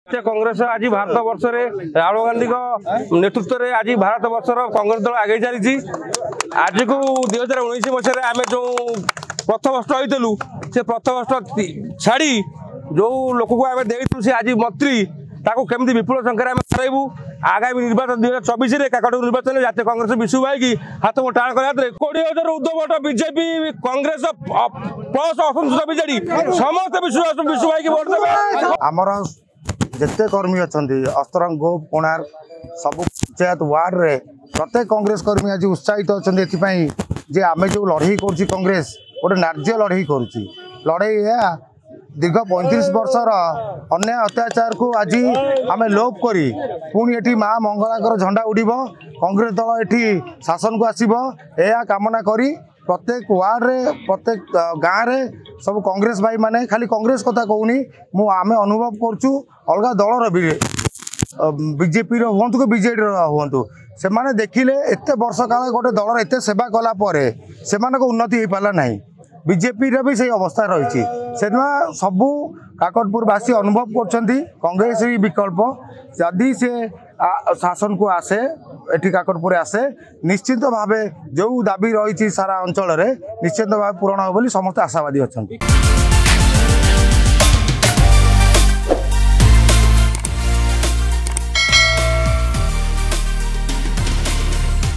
कांग्रेस आज भारत वर्ष राहुल गांधी नेतृत्व में आज भारत वर्षर कांग्रेस दल आगे चली आज को 2019 मसीह आम जो प्रथम अष्ट होइलु से प्रथम अष्ट छाड़ी जो लोक को आम देलु से आज मंत्री ताको केमती विपुल संख्या में हरइबू आगामी निर्वाचन 2024 में काकट निर्वाचन जातीय कांग्रेस विशु भाई की हाथ को टाण कर 20,000 उद्धव बीजेपी कांग्रेस प्लस असंतोष बीजेडी समस्त विशु भाई की वोट देवे। आमर जिते कर्मी अच्छा अस्तरंग गोप कोणार्क सब पंचायत वार्ड रे प्रत्येक कांग्रेस कर्मी आज उत्साहित अच्छा जे आम जो लड़ई कर कांग्रेस गोटे नार्य लड़ई कर लड़ई दीर्घ 35 वर्षर अन्याय अत्याचार को आज आम लोप करी पुणी एटी माँ मंगलाकर झंडा उड़ब कांग्रेस दल एटी शासन को आसब यह कामना करी प्रत्येक वार्ड रे प्रत्येक गाँव रे सब कांग्रेस भाई माने खाली कांग्रेस कथा कहूनी मु आम अनुभव करचु अलग दलर बीजेपी हूँ कि बीजेडी हूँ से माने देखिले एत वर्ष काल गोटे दलर एत सेवा कला से उन्नति हो पारा ना बीजेपी भी से अवस्था रही से सबू काकटपुरवासी अनुभव कर कांग्रेस विकल्प जदि से शासन को आसे एटी काकटपुर आसे निश्चित भाव जो दाबी रही सारा अंचल निश्चित भाव पूरण हो समस्त आशावादी अच्छा।